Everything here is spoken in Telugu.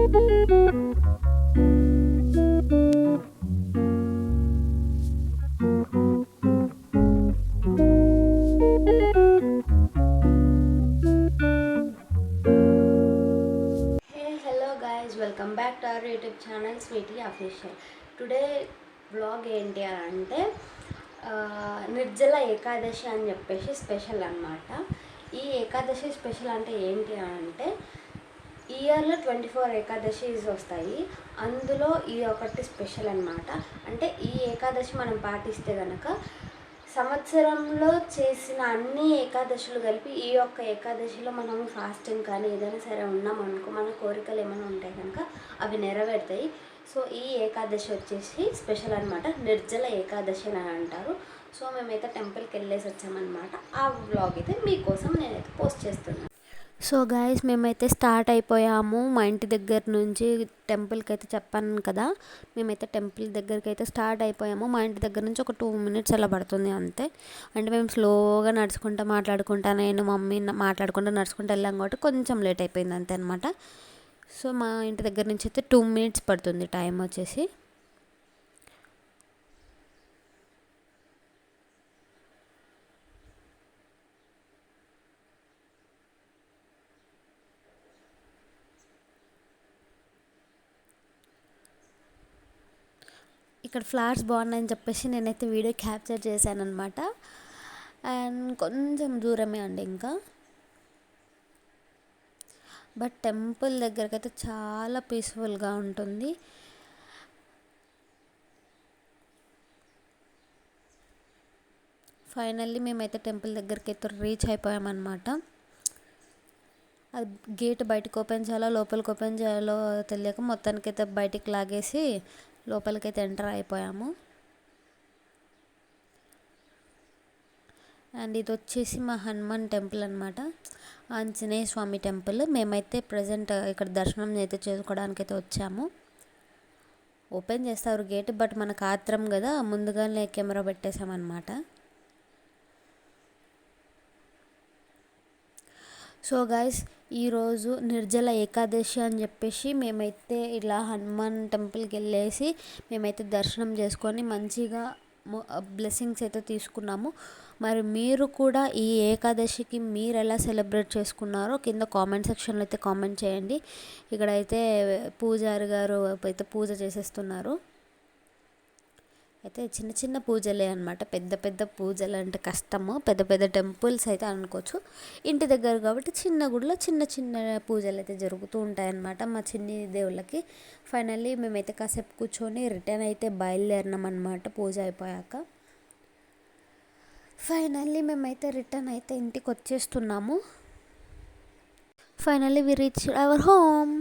Welcome back to our YouTube channel Sweety official. Today vlog ఏంటి అని అంటే నిర్జల ఏకాదశి అని చెప్పేసి స్పెషల్ అన్నమాట. ఈ ఏకాదశి స్పెషల్ అంటే ఏంటి అని అంటే ఇయర్లో 24 ఏకాదశిస్ వస్తాయి. అందులో ఈ ఒకటి స్పెషల్ అన్నమాట. అంటే ఈ ఏకాదశి మనం పాటిస్తే కనుక సంవత్సరంలో చేసిన అన్ని ఏకాదశులు కలిపి ఈ ఒక్క ఏకాదశిలో మనం ఫాస్టింగ్ కానీ ఏదైనా సరే ఉన్నామనుకో మన కోరికలు ఏమైనా ఉంటాయి కనుక అవి నెరవేరుతాయి. సో ఈ ఏకాదశి వచ్చేసి స్పెషల్ అనమాట. నిర్జల ఏకాదశి అని అంటారు. సో మేమైతే టెంపుల్కి వెళ్ళేసి వచ్చామన్నమాట. ఆ వ్లాగ్ అయితే మీకోసం నేనైతే పోస్ట్ చేస్తున్నాను. సో గాయస్, మేమైతే స్టార్ట్ అయిపోయాము మా ఇంటి దగ్గర నుంచి. టెంపుల్కి అయితే చెప్పాను కదా, మేమైతే టెంపుల్ దగ్గరికి అయితే స్టార్ట్ అయిపోయాము. మా ఇంటి దగ్గర నుంచి ఒక 2 minutes అలా పడుతుంది అంతే. అంటే మేము స్లోగా నడుచుకుంటా మాట్లాడుకుంటా నేను మమ్మీ మాట్లాడుకుంటూ నడుచుకుంటూ వెళ్ళాం కాబట్టి కొంచెం లేట్ అయిపోయింది అంతే అనమాట. సో మా ఇంటి దగ్గర నుంచి అయితే 2 minutes పడుతుంది టైం వచ్చేసి. ఇక్కడ ఫ్లవర్స్ బాగున్నాయని చెప్పేసి నేనైతే వీడియో క్యాప్చర్ చేశాను అనమాట. అండ్ కొంచెం దూరమే అండి ఇంకా. బట్ టెంపుల్ దగ్గరికి అయితే చాలా పీస్ఫుల్గా ఉంటుంది. ఫైనల్లీ మేమైతే టెంపుల్ దగ్గరికి అయితే రీచ్ అయిపోయామన్నమాట. అది గేట్ బయటకు ఓపెన్ చేయాలో లోపలికి ఓపెన్ చేయాలో తెలియక మొత్తానికైతే బయటికి లాగేసి లోపలికైతే ఎంటర్ అయిపోయాము. అండ్ ఇది వచ్చేసి మా హనుమాన్ టెంపుల్ అనమాట, ఆంజనేయ స్వామి టెంపుల్. మేమైతే ప్రజెంట్ ఇక్కడ దర్శనం అయితే చేసుకోవడానికి అయితే వచ్చాము. ఓపెన్ చేస్తారు గేట్, బట్ మనకు ఆత్రం కదా ముందుగానే కెమెరా పెట్టేసామన్నమాట. సో గైస్, ఈరోజు నిర్జల ఏకాదశి అని చెప్పేసి మేమైతే ఇలా హనుమాన్ టెంపుల్కి వెళ్ళేసి మేమైతే దర్శనం చేసుకొని మంచిగా బ్లెస్సింగ్స్ అయితే తీసుకున్నాము. మరి మీరు కూడా ఈ ఏకాదశికి మీరు ఎలా సెలబ్రేట్ చేసుకున్నారో కింద కామెంట్ సెక్షన్లో అయితే కామెంట్ చేయండి. ఇక్కడైతే పూజారి గారు అయితే పూజ చేసేస్తున్నారు. అయితే చిన్న చిన్న పూజలే అనమాట, పెద్ద పెద్ద పూజలు అంటే కష్టము. పెద్ద పెద్ద టెంపుల్స్ అయితే అనుకోవచ్చు, ఇంటి దగ్గర కాబట్టి చిన్న గుడిలో చిన్న చిన్న పూజలు అయితే జరుగుతూ ఉంటాయన్నమాట మా చిన్ని దేవుళ్ళకి. ఫైనల్లీ మేమైతే కాసేపు కూర్చొని రిటర్న్ అయితే బయలుదేరినాం అనమాట పూజ అయిపోయాక. ఫైనల్లీ మేమైతే రిటర్న్ అయితే ఇంటికి వచ్చేస్తున్నాము. Finally we reach our home.